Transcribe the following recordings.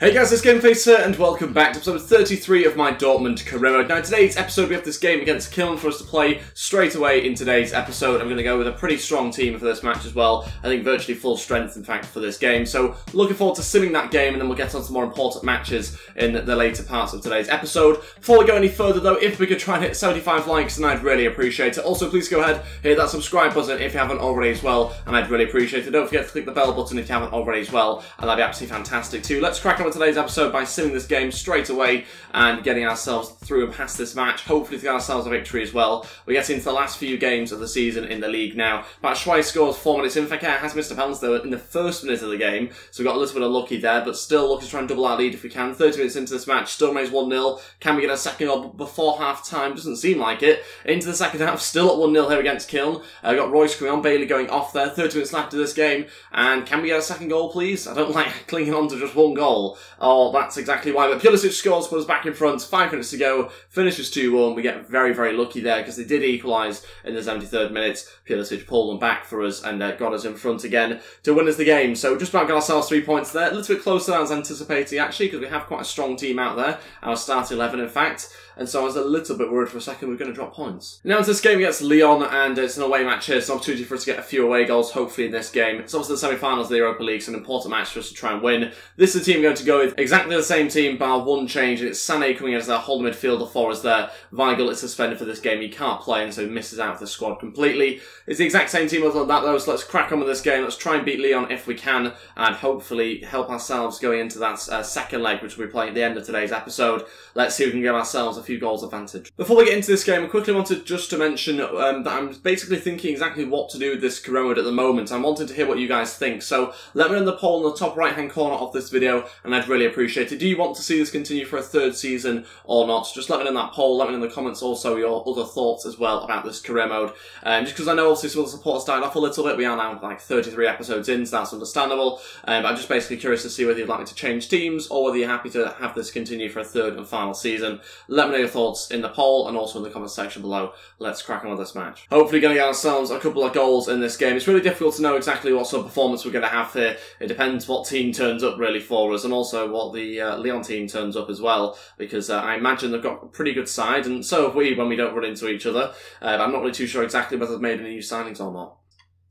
Hey guys, it's Ep33 and welcome back to episode 33 of my Dortmund career mode. Now in today's episode we have this game against Köln for us to play straight away in today's episode. I'm going to go with a pretty strong team for this match as well. I think virtually full strength in fact for this game. So looking forward to simming that game and then we'll get on to more important matches in the later parts of today's episode. Before we go any further though, if we could try and hit 75 likes then I'd really appreciate it. Also please go ahead, hit that subscribe button if you haven't already as well and I'd really appreciate it. Don't forget to click the bell button if you haven't already as well and that'd be absolutely fantastic too. Let's crack on with today's episode by simming this game straight away and getting ourselves through and past this match, hopefully to get ourselves a victory as well. We're getting into the last few games of the season in the league now. Batshuayi scores 4 minutes in. Fekir has missed a penalty though in the first minute of the game, so we got a little bit of lucky there, but still looking to try and double our lead if we can. 30 minutes into this match, still remains 1-0. Can we get a second goal before half time? Doesn't seem like it. Into the second half, still at 1-0 here against Köln. Got REUS coming on, Bailey going off there. 30 minutes left of this game, and can we get a second goal please? I don't like clinging on to just one goal. Oh, that's exactly why. But Pulisic scores, put us back in front. 5 minutes to go, finishes 2-1. We get very, very lucky there because they did equalise in the 73rd minute. Pulisic pulled them back for us and got us in front again to win us the game. So just about got ourselves 3 points there. A little bit closer than I was anticipating actually because we have quite a strong team out there. Our start 11 in fact. And so I was a little bit worried for a second we were going to drop points. Now into this game against Lyon, and it's an away match here. It's an opportunity for us to get a few away goals, hopefully in this game. It's obviously the semi-finals of the Europa League, so an important match for us to try and win. This is the team we're going to go with. Exactly the same team, bar one change, and it's Sané coming in as our holding midfielder for us there. Weigl is suspended for this game. He can't play, and so he misses out of the squad completely. It's the exact same team other than that though, so let's crack on with this game. Let's try and beat Lyon if we can, and hopefully help ourselves going into that second leg, which we'll be playing at the end of today's episode. Let's see if we can give ourselves a few goals advantage. Before we get into this game, I quickly wanted just to mention that I'm basically thinking exactly what to do with this career mode at the moment. I'm wanting to hear what you guys think, so let me know in the poll in the top right hand corner of this video, and I'd really appreciate it. Do you want to see this continue for a third season or not? Just let me know in that poll, let me know in the comments also your other thoughts as well about this career mode. Just because I know obviously some of the support started off a little bit, we are now like 33 episodes in, so that's understandable. But I'm just basically curious to see whether you'd like me to change teams or whether you're happy to have this continue for a third and final season. Let me know your thoughts in the poll and also in the comments section below. Let's crack on with this match. Hopefully going to get ourselves a couple of goals in this game. It's really difficult to know exactly what sort of performance we're going to have here. It depends what team turns up really for us and also what the Lyon team turns up as well, because I imagine they've got a pretty good side and so have we when we don't run into each other. I'm not really too sure exactly whether they've made any new signings or not.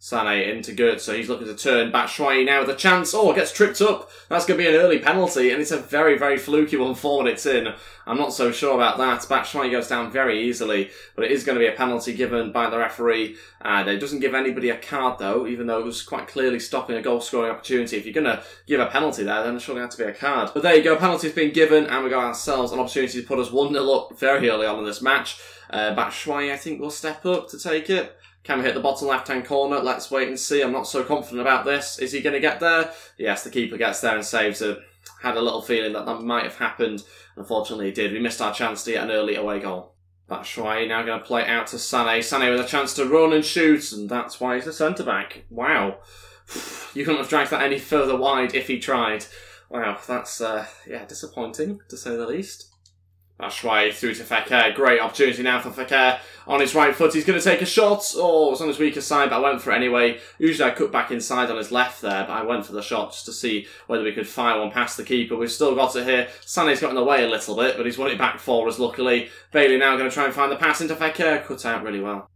Sané into Götze, he's looking to turn. Batshuayi now with a chance. Oh, gets tripped up. That's going to be an early penalty, and it's a very, very fluky one 4 minutes in. I'm not so sure about that. Batshuayi goes down very easily, but it is going to be a penalty given by the referee, and it doesn't give anybody a card though, even though it was quite clearly stopping a goal-scoring opportunity. If you're going to give a penalty there, then there surely has to be a card. But there you go, penalty's been given, and we got ourselves an opportunity to put us 1-0 up very early on in this match. Batshuayi, I think, will step up to take it. Can we hit the bottom left-hand corner? Let's wait and see. I'm not so confident about this. Is he going to get there? Yes, the keeper gets there and saves it. Had a little feeling that that might have happened. Unfortunately, it did. We missed our chance to get an early away goal. Batshuayi now going to play it out to Sané. Sané with a chance to run and shoot, and that's why he's a centre-back. Wow. You couldn't have dragged that any further wide if he tried. Wow, that's, yeah, disappointing, to say the least. Batshuayi through to Fekir. Great opportunity now for Fekir. On his right foot, he's going to take a shot. Oh, it's on his weaker side, but I went for it anyway. Usually I cut back inside on his left there, but I went for the shot just to see whether we could fire one past the keeper. We've still got it here. Sané's got in the way a little bit, but he's won it back for us, luckily. Bailey now going to try and find the pass into Fekir. Cut out really well.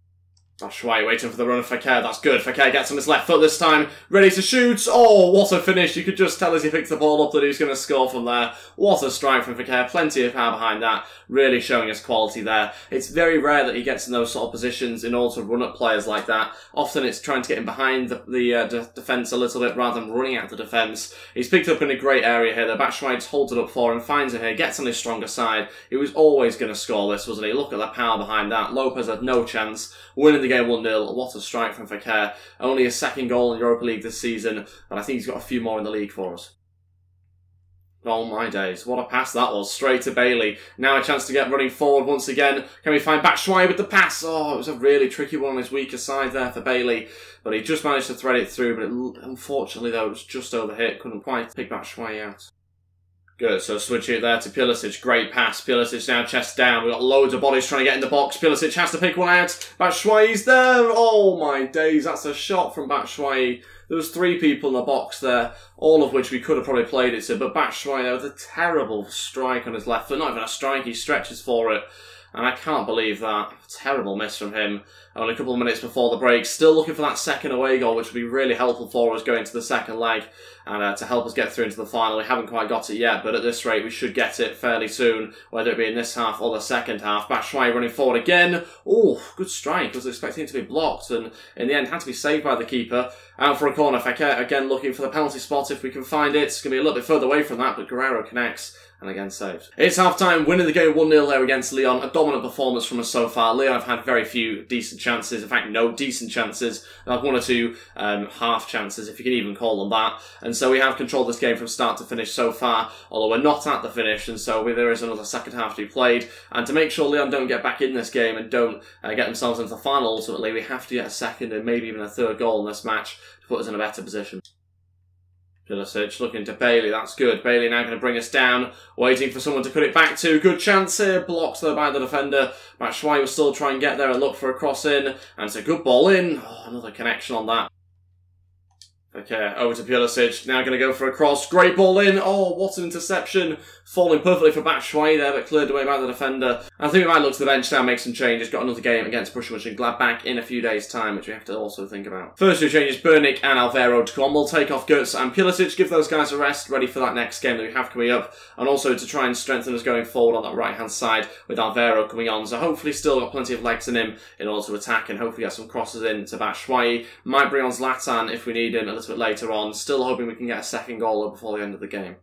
Batshuayi waiting for the run of Fekir. That's good. Fekir gets on his left foot this time. Ready to shoot. Oh, what a finish. You could just tell as he picked the ball up that he was going to score from there. What a strike from Fekir. Plenty of power behind that. Really showing his quality there. It's very rare that he gets in those sort of positions in order to run at players like that. Often it's trying to get him behind the defence a little bit rather than running at the defence. He's picked up in a great area here. The Batshuayi just holds it up for him, finds him here, gets on his stronger side. He was always going to score this, wasn't he? Look at the power behind that. Lopez had no chance. Winning the game 1-0. What a strike from Fekir. Only his second goal in Europa League this season, but I think he's got a few more in the league for us. Oh my days, what a pass that was, straight to Bailey. Now a chance to get running forward once again. Can we find Batshuayi with the pass? Oh, it was a really tricky one on his weaker side there for Bailey, but he just managed to thread it through, but unfortunately though, it was just overhit, couldn't quite pick Batshuayi out. Good, so switch it there to Pulisic. Great pass. Pulisic now chest down. We've got loads of bodies trying to get in the box. Pulisic has to pick one out. Batshuayi's there. Oh my days, that's a shot from Batshuayi. There was 3 people in the box there, all of which we could have probably played it to, but Batshuayi there with a terrible strike on his left foot. Not even a strike, he stretches for it. And I can't believe that. Terrible miss from him. Only a couple of minutes before the break. Still looking for that second away goal, which would be really helpful for us going to the second leg. And to help us get through into the final. We haven't quite got it yet, but at this rate we should get it fairly soon. Whether it be in this half or the second half. Batshuayi running forward again. Oh, good strike. I was expecting it to be blocked. And in the end had to be saved by the keeper. Out for a corner. Fekir again looking for the penalty spot if we can find it. It's going to be a little bit further away from that, but Guerrero connects. And again saved. It's half-time, winning the game 1-0 there against Lyon. A dominant performance from us so far. Lyon have had very few decent chances. In fact, no decent chances. They've had 1 or 2 half chances, if you can even call them that. And so we have controlled this game from start to finish so far, although we're not at the finish, and so there is another second half to be played. And to make sure Lyon don't get back in this game and don't get themselves into the final ultimately, we have to get a second and maybe even a third goal in this match to put us in a better position. Pulisic looking to Bailey, that's good. Bailey now going to bring us down, waiting for someone to cut it back to. Good chance here, blocked though by the defender. Batshuayi will still try and get there and look for a cross in, and it's a good ball in. Oh, another connection on that. Okay, over to Pulisic, now going to go for a cross, great ball in, oh what an interception, falling perfectly for Batshuayi there but cleared away by the defender. I think we might look to the bench now, make some changes, got another game against Borussia Mönchengladbach in a few days time, which we have to also think about. First 2 changes, Burnick and Alvaro to come on, we'll take off Götze and Pulisic, give those guys a rest, ready for that next game that we have coming up, and also to try and strengthen us going forward on that right hand side with Alvaro coming on, so hopefully still got plenty of legs in him in order to attack and hopefully get some crosses in to Batshuayi. Might bring on Zlatan if we need him a little bit later on. Still hoping we can get a second goal before the end of the game.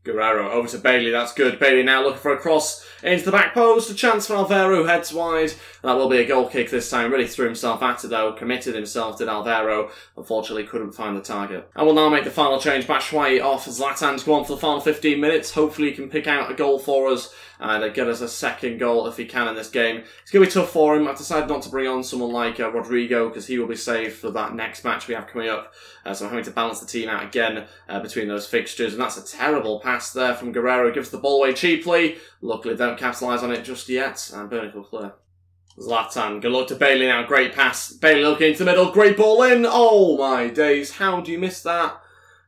Guerrero over to Bailey, that's good. Bailey now looking for a cross into the back post. A chance for Alvaro, heads wide. That will be a goal kick this time. Really threw himself at it though, committed himself, did Alvaro. Unfortunately couldn't find the target. And we'll now make the final change. Batshuayi off, Zlatan to go on for the final 15 minutes. Hopefully he can pick out a goal for us and get us a second goal if he can in this game. It's going to be tough for him. I've decided not to bring on someone like Rodrigo because he will be saved for that next match we have coming up. So I'm having to balance the team out again between those fixtures. And that's a terrible pass there from Guerrero. Gives the ball away cheaply. Luckily they don't capitalise on it just yet. And Burnick will clear. Zlatan, good luck to Bailey now. Great pass. Bailey looking into the middle. Great ball in. Oh my days. How do you miss that?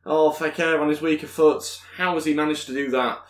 Oh, Fekir on his weaker foot. How has he managed to do that?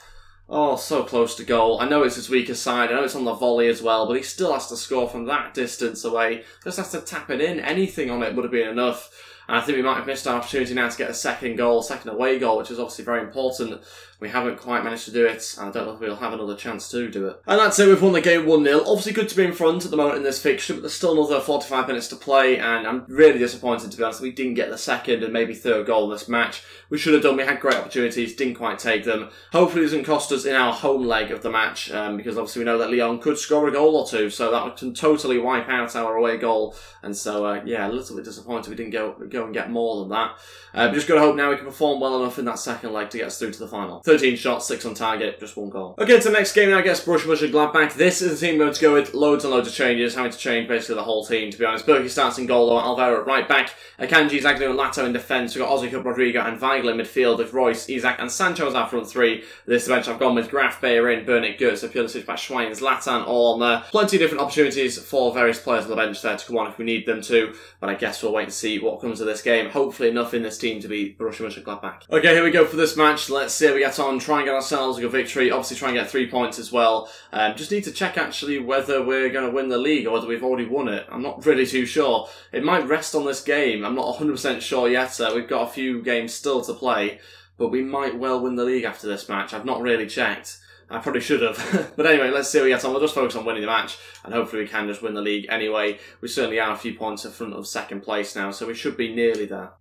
Oh, so close to goal. I know it's his weaker side. I know it's on the volley as well, but he still has to score from that distance away. Just has to tap it in. Anything on it would have been enough. And I think we might have missed our opportunity now to get a second goal, second away goal, which is obviously very important. We haven't quite managed to do it, and I don't know if we'll have another chance to do it. And that's it, we've won the game 1-0. Obviously good to be in front at the moment in this fixture, but there's still another 45 minutes to play, and I'm really disappointed, to be honest. We didn't get the second and maybe third goal in this match. We should have done, we had great opportunities, didn't quite take them. Hopefully it doesn't cost us in our home leg of the match, because obviously we know that Lyon could score a goal or two, so that can totally wipe out our away goal. And so, yeah, a little bit disappointed we didn't go and get more than that. But just got to hope now we can perform well enough in that second leg to get us through to the final. 13 shots, 6 on target, just 1 goal. Okay, to the next game now against Borussia Mönchengladbach. This is the team going to go with loads and loads of changes, having to change basically the whole team, to be honest. Berkey starts in goal, though, Alvaro at right back, Akanji, Zagadou and Lato in defence. We've got Ozzy Cup, Rodrigo and Weigl in midfield with Reus, Isak and Sancho as our front 3. This bench I've gone with Graf, Bellerin, Burnick, Götze, Pulisic, Batshuayi and Zlatan all on there. Plenty of different opportunities for various players on the bench there to come on if we need them to, but I guess we'll wait and see what comes of this game. Hopefully enough in this team to beat Borussia Mönchengladbach. Okay, here we go for this match. Let's see how we get on, try and get ourselves a good victory, obviously try and get 3 points as well. Just need to check actually whether we're going to win the league or whether we've already won it. I'm not really too sure. It might rest on this game. I'm not 100% sure yet. We've got a few games still to play, but we might well win the league after this match. I've not really checked. I probably should have. But anyway, let's see how we get on. We'll just focus on winning the match, and hopefully we can just win the league anyway. We certainly are a few points in front of second place now, so we should be nearly there.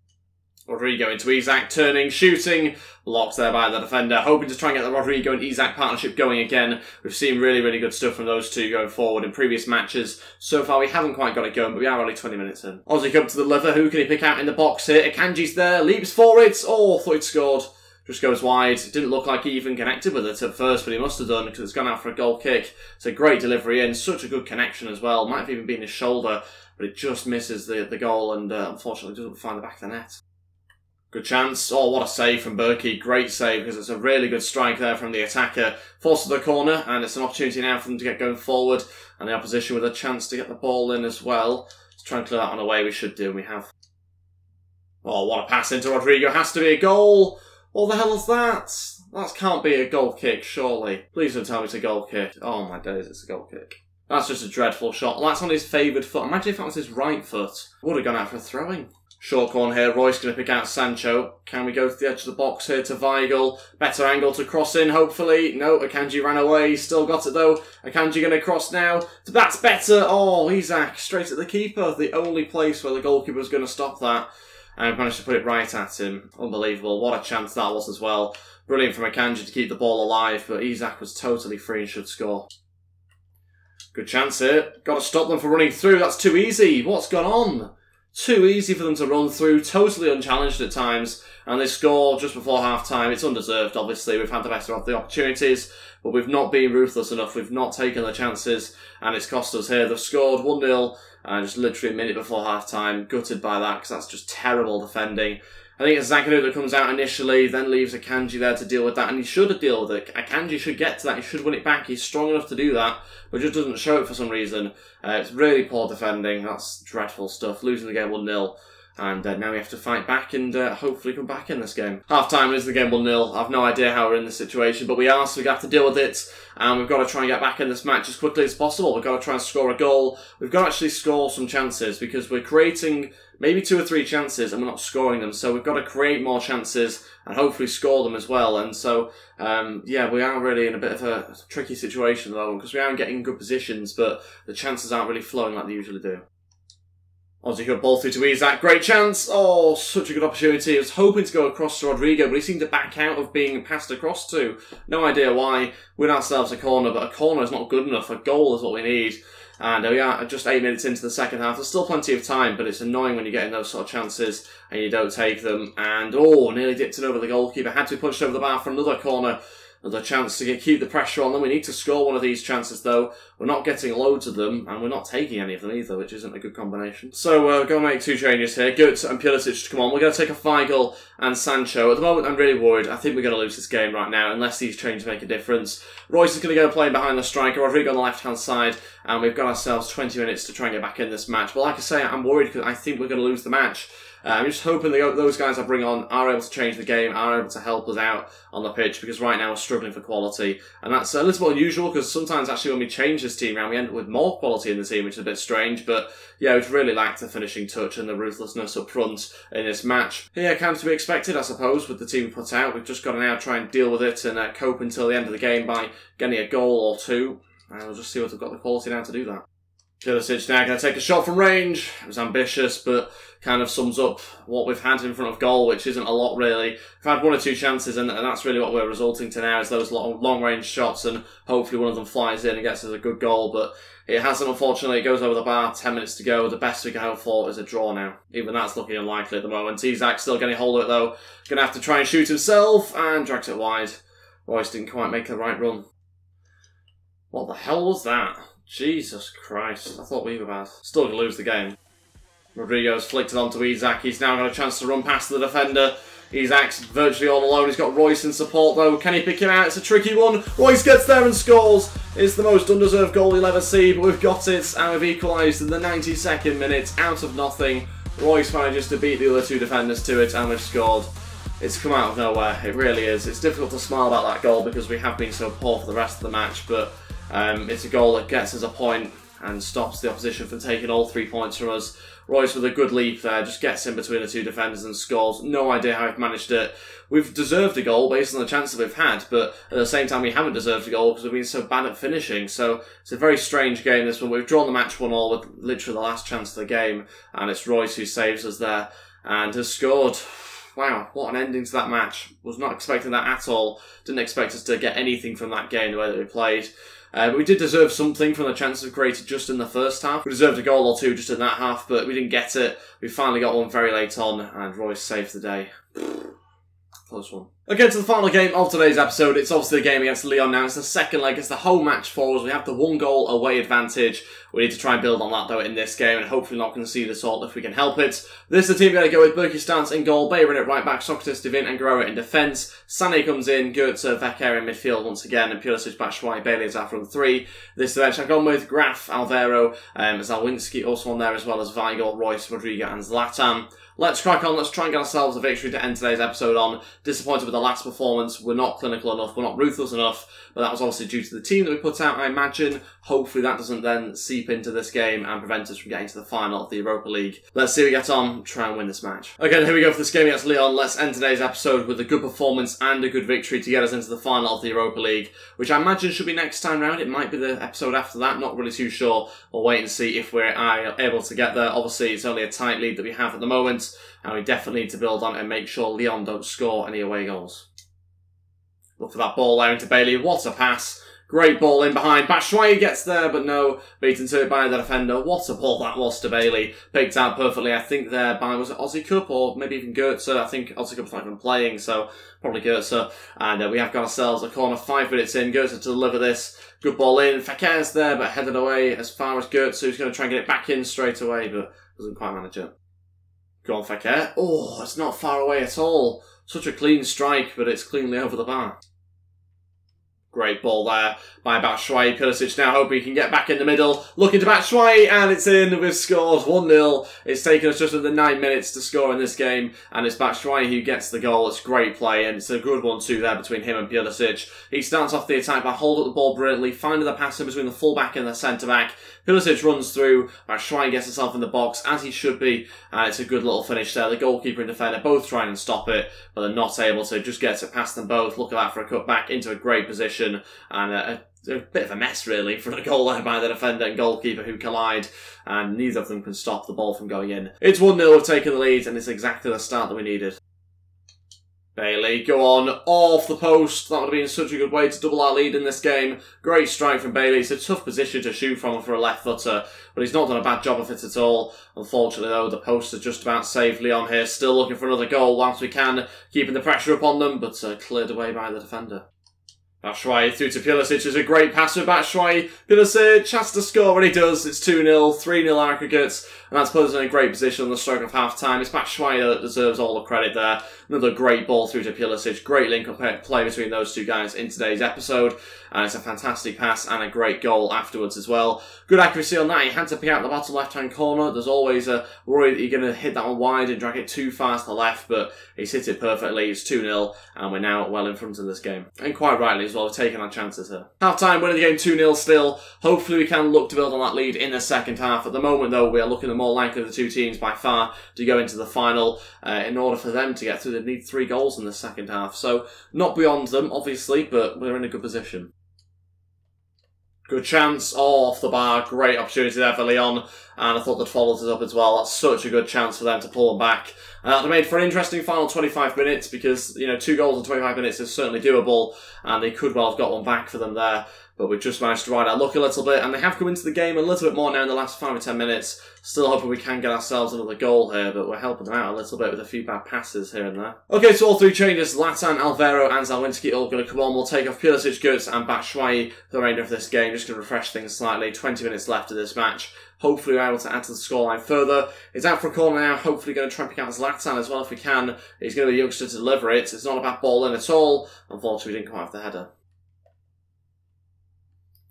Rodrigo into Isak, turning, shooting, blocked there by the defender, hoping to try and get the Rodrigo and Isak partnership going again. We've seen really, really good stuff from those two going forward in previous matches. So far we haven't quite got it going, but we are only 20 minutes in. Ozzy up to the lever, who can he pick out in the box here? Akanji's there, leaps for it, oh, thought he'd scored. Just goes wide. It didn't look like he even connected with it at first, but he must have done because it's gone out for a goal kick. It's a great delivery in, such a good connection as well. Might have even been his shoulder, but it just misses the goal and unfortunately doesn't find the back of the net. Good chance. Oh, what a save from Berkey. Great save, because it's a really good strike there from the attacker. Forces the corner, and it's an opportunity now for them to get going forward. And the opposition with a chance to get the ball in as well. Let's try and clear that one away. We should do, and we have. Oh, what a pass into Rodrigo. Has to be a goal. What the hell is that? That can't be a goal kick, surely. Please don't tell me it's a goal kick. Oh my days, it's a goal kick. That's just a dreadful shot. That's on his favoured foot. Imagine if that was his right foot. Would have gone out for a throwing. Short corner here. Royce going to pick out Sancho. Can we go to the edge of the box here to Weigl? Better angle to cross in, hopefully. No, Akanji ran away. Still got it, though. Akanji going to cross now. That's better. Oh, Isak straight at the keeper. The only place where the goalkeeper was going to stop that. And managed to put it right at him. Unbelievable. What a chance that was as well. Brilliant from Akanji to keep the ball alive, but Isak was totally free and should score. Good chance here. Got to stop them from running through. That's too easy. What's gone on? Too easy for them to run through, totally unchallenged at times, and they score just before half-time. It's undeserved, obviously. We've had the better of the opportunities, but we've not been ruthless enough. We've not taken the chances, and it's cost us here. They've scored 1-0, and just literally a minute before half-time. Gutted by that, because that's just terrible defending. I think it's Zagadou that comes out initially, then leaves Akanji there to deal with that, and he should deal with it. Akanji should get to that, he should win it back, he's strong enough to do that, but just doesn't show it for some reason. It's really poor defending, that's dreadful stuff. Losing the game 1-0, and now we have to fight back and hopefully come back in this game. Half-time is the game 1-0, I've no idea how we're in this situation, but we are, so we have to deal with it, and we've got to try and get back in this match as quickly as possible. We've got to try and score a goal. We've got to actually score some chances, because we're creating maybe 2 or 3 chances and we're not scoring them, so we've got to create more chances and hopefully score them as well. And so, yeah, we are really in a bit of a tricky situation at the moment, because we aren't getting good positions, but the chances aren't really flowing like they usually do. Obviously, good ball through to Isak. Great chance. Oh, such a good opportunity. I was hoping to go across to Rodrigo, but he seemed to back out of being passed across to. No idea why. Win ourselves a corner, but a corner is not good enough. A goal is what we need. And we are just 8 minutes into the second half. There's still plenty of time, but it's annoying when you're getting those sort of chances and you don't take them. And, oh, nearly dipped it over the goalkeeper. Had to be punched over the bar for another corner. Another chance to keep the pressure on them. We need to score one of these chances, though. We're not getting loads of them, and we're not taking any of them either, which isn't a good combination. So we're going to make 2 changes here. Götze and Pulisic to come on. We're going to take a Weigl and Sancho. At the moment, I'm really worried. I think we're going to lose this game right now, unless these changes make a difference. Royce is going to go playing behind the striker. Rodrigo on the left-hand side, and we've got ourselves 20 minutes to try and get back in this match. But like I say, I'm worried because I think we're going to lose the match. I'm just hoping those guys I bring on are able to change the game, are able to help us out on the pitch, because right now we're struggling for quality. And that's a little bit unusual, because sometimes actually when we change this team around, we end up with more quality in the team, which is a bit strange. But yeah, we've really lacked the finishing touch and the ruthlessness up front in this match. Yeah, kind of to be expected, I suppose, with the team we put out. We've just got to now try and deal with it and cope until the end of the game by getting a goal or 2. And we'll just see what we've got the quality now to do that. Pulisic now going to take a shot from range. It was ambitious, but kind of sums up what we've had in front of goal, which isn't a lot really. We've had 1 or 2 chances, and that's really what we're resulting to now, is those long-range shots, and hopefully one of them flies in and gets us a good goal, but it hasn't, unfortunately. It goes over the bar, 10 minutes to go. The best we can hope for is a draw now. Even that's looking unlikely at the moment. Isak still getting hold of it, though. Going to have to try and shoot himself, and drags it wide. Royce didn't quite make the right run. What the hell was that? Jesus Christ, I thought we were bad. Still going to lose the game. Rodrigo's flicked it onto Isak. He's now got a chance to run past the defender. Isak's virtually all alone. He's got Royce in support, though. Can he pick him out? It's a tricky one. Royce gets there and scores. It's the most undeserved goal you'll ever see, but we've got it, and we've equalised in the 92nd minute, out of nothing. Royce manages to beat the other 2 defenders to it, and we've scored. It's come out of nowhere. It really is. It's difficult to smile about that goal because we have been so poor for the rest of the match, but it's a goal that gets us a point and stops the opposition from taking all 3 points from us. Royce with a good leap there, just gets in between the 2 defenders and scores. No idea how we've managed it. We've deserved a goal based on the chances we've had, but at the same time we haven't deserved a goal because we've been so bad at finishing. So it's a very strange game, this one. We've drawn the match 1-1 with literally the last chance of the game, and it's Royce who saves us there and has scored. Wow, what an ending to that match. Was not expecting that at all. Didn't expect us to get anything from that game, the way that we played. But we did deserve something from the chances we created just in the first half. We deserved a goal or 2 just in that half, but we didn't get it. We finally got one very late on, and Royce saved the day. Close one. Okay, to the final game of today's episode. It's obviously the game against Lyon now. It's the second leg. It's the home match for us. We have the 1-goal away advantage. We need to try and build on that, though, in this game, and hopefully not concede at all if we can help it. This is the team we're going to go with. Berkey Stance in goal, Bayer in at right back, Socrates, Devin and Guerrero in defence. Sané comes in, Goetze, Vecker in midfield once again, and Pulisic, Batshuayi, Bailey is our front three. This is the bench I've gone with Graf, Alvaro, Zalwinski also on there, as well as Weigl, Royce, Rodrigo and Zlatan. Let's crack on, let's try and get ourselves a victory to end today's episode on. Disappointed with the last performance, we're not clinical enough, we're not ruthless enough, but that was obviously due to the team that we put out, I imagine. Hopefully that doesn't then seep into this game and prevent us from getting to the final of the Europa League. Let's see how we get on, try and win this match. Okay, here we go for this game against Lyon. Let's end today's episode with a good performance and a good victory to get us into the final of the Europa League, which I imagine should be next time round. It might be the episode after that, not really too sure. We'll wait and see if we're able to get there. Obviously, it's only a tight lead that we have at the moment, and we definitely need to build on it and make sure Lyon don't score any away goals. Look for that ball there into Bailey. What a pass. Great ball in behind. Batshuayi gets there, but no. Beaten to it by the defender. What a ball that was to Bailey. Picked out perfectly, I think, there by, was it Aussie Cup or maybe even Goetze? I think Aussie Cup's not even playing, so probably Goetze. And we have got ourselves a corner 5 minutes in. Goetze to deliver this. Good ball in. Fekir's there, but headed away as far as Goetze, who's going to try and get it back in straight away, but doesn't quite manage it. Go on, Fekir. Oh, it's not far away at all. Such a clean strike, but it's cleanly over the bar. Great ball there by Batshuayi. Pulisic now hoping he can get back in the middle. Looking to Batshuayi, and it's in. We've scored 1-0. It's taken us just under 9 minutes to score in this game, and it's Batshuayi who gets the goal. It's great play, and it's a good one too there between him and Pulisic. He starts off the attack by holding up the ball brilliantly, finding the pass in between the full-back and the centre-back. Pulisic runs through, Batshuayi gets himself in the box, as he should be, and it's a good little finish there. The goalkeeper and defender both trying and stop it, but they're not able to. Just gets it past them both. Look at that for a cut back into a great position, and a bit of a mess really for a goal there by the defender and goalkeeper who collide, and neither of them can stop the ball from going in. It's 1-0, we've taken the lead, and it's exactly the start that we needed. Bailey, go on, off the post. That would have been such a good way to double our lead in this game. Great strike from Bailey. It's a tough position to shoot from for a left footer, but he's not done a bad job of it at all. Unfortunately though, the post has just about saved Lyon here. Still looking for another goal whilst we can, keeping the pressure upon them, but cleared away by the defender. Batshuayi through to Pulisic is a great pass for Batshuayi. Pulisic has to score, and he does. It's 2-0, 3-0 aggregates, and that's put us in a great position on the stroke of half-time. It's Batshuayi that deserves all the credit there. Another great ball through to Pulisic. Great link-up play between those two guys in today's episode, and it's a fantastic pass and a great goal afterwards as well. Good accuracy on that. He had to pick out the bottom left-hand corner. There's always a worry that you're going to hit that one wide and drag it too far to the left, but he's hit it perfectly. It's 2-0, and we're now well in front of this game. And quite rightly as well, we've taken our chances here. Half-time, winning the game 2-0 still. Hopefully we can look to build on that lead in the second half. At the moment, though, we are looking at more likely of the two teams by far to go into the final. In order for them to get through, they need 3 goals in the second half. So, not beyond them, obviously, but we're in a good position. Good chance, off the bar, great opportunity there for Lyon, and I thought they'd followed it up as well. That's such a good chance for them to pull them back. And that would have made for an interesting final 25 minutes because, you know, 2 goals in 25 minutes is certainly doable, and they could well have got one back for them there. But we've just managed to ride our luck a little bit, and they have come into the game a little bit more now in the last 5 or 10 minutes. Still hoping we can get ourselves another goal here, but we're helping them out a little bit with a few bad passes here and there. Okay, so all 3 changes, Zlatan, Alvaro and Zalwinski all going to come on. We'll take off Pulisic, Goetze and Batshuayi for the remainder of this game. Just going to refresh things slightly. 20 minutes left of this match. Hopefully we're able to add to the scoreline further. It's out for a corner now. Hopefully going to try and pick out Zlatan as well if we can. He's going to be the youngster to deliver it. It's not a bad ball in at all. Unfortunately, we didn't quite have the header.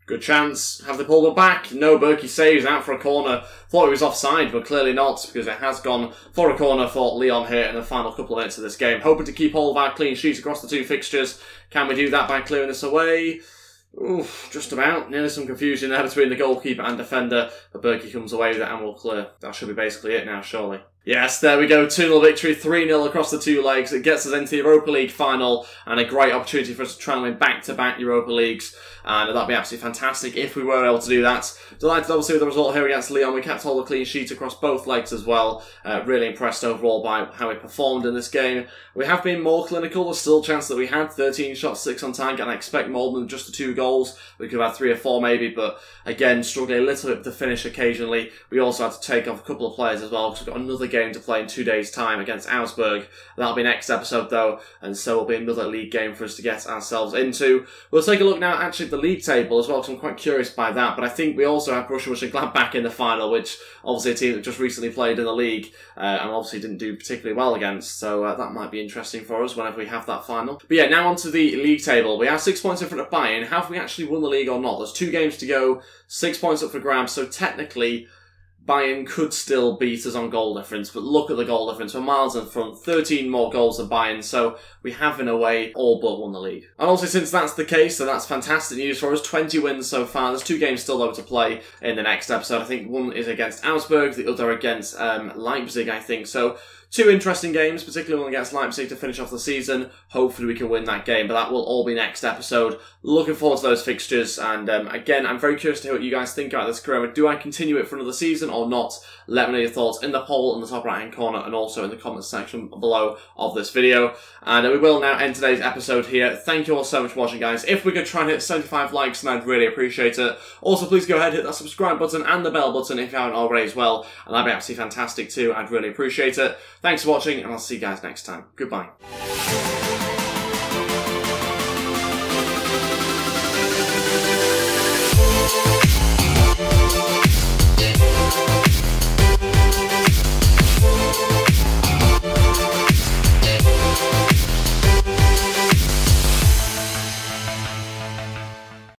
Good chance. Have they pulled it back? No, Berkey saves out for a corner. Thought it was offside, but clearly not, because it has gone for a corner for Lyon here in the final couple of minutes of this game. Hoping to keep hold of our clean sheets across the 2 fixtures. Can we do that by clearing this away? Oof, just about. Nearly some confusion there between the goalkeeper and defender, but Berkey comes away with it and will clear. That should be basically it now, surely. Yes, there we go. 2-0 victory, 3-0 across the 2 legs. It gets us into the Europa League final, and a great opportunity for us to try and win back-to-back Europa Leagues. And that'd be absolutely fantastic if we were able to do that. Delighted obviously with the result here against Lyon. We kept all the clean sheets across both legs as well. Really impressed overall by how we performed in this game. We have been more clinical. There's still a chance that we had 13 shots, 6 on target, and I expect more than just the 2 goals. We could have had 3 or 4 maybe, but again, struggling a little bit with the finish occasionally. We also had to take off a couple of players as well, because we've got another game game to play in 2 days' time against Augsburg. That'll be next episode though, and so will be another league game for us to get ourselves into. We'll take a look now actually at the league table as well, because I'm quite curious by that, but I think we also have Borussia Mönchengladbach in the final, which obviously a team that just recently played in the league and obviously didn't do particularly well against, so that might be interesting for us whenever we have that final. But yeah, now onto the league table. We are 6 points in front of Bayern. Have we actually won the league or not? There's 2 games to go, 6 points up for grabs, so technically Bayern could still beat us on goal difference, but look at the goal difference. We're miles in front, 13 more goals than Bayern, so we have in a way all but won the league. And also since that's the case, then that's fantastic news for us. 20 wins so far. There's 2 games still though to play in the next episode. I think one is against Augsburg, the other against Leipzig, I think. So 2 interesting games, particularly one against Leipzig to finish off the season. Hopefully we can win that game, but that will all be next episode. Looking forward to those fixtures, and again, I'm very curious to hear what you guys think about this career. Do I continue it for another season or not? Let me know your thoughts in the poll in the top right hand corner and also in the comments section below of this video. And we will now end today's episode here. Thank you all so much for watching, guys. If we could try and hit 75 likes, then I'd really appreciate it. Also, please go ahead and hit that subscribe button and the bell button if you haven't already as well, and that'd be absolutely fantastic too. I'd really appreciate it. Thanks for watching, and I'll see you guys next time. Goodbye.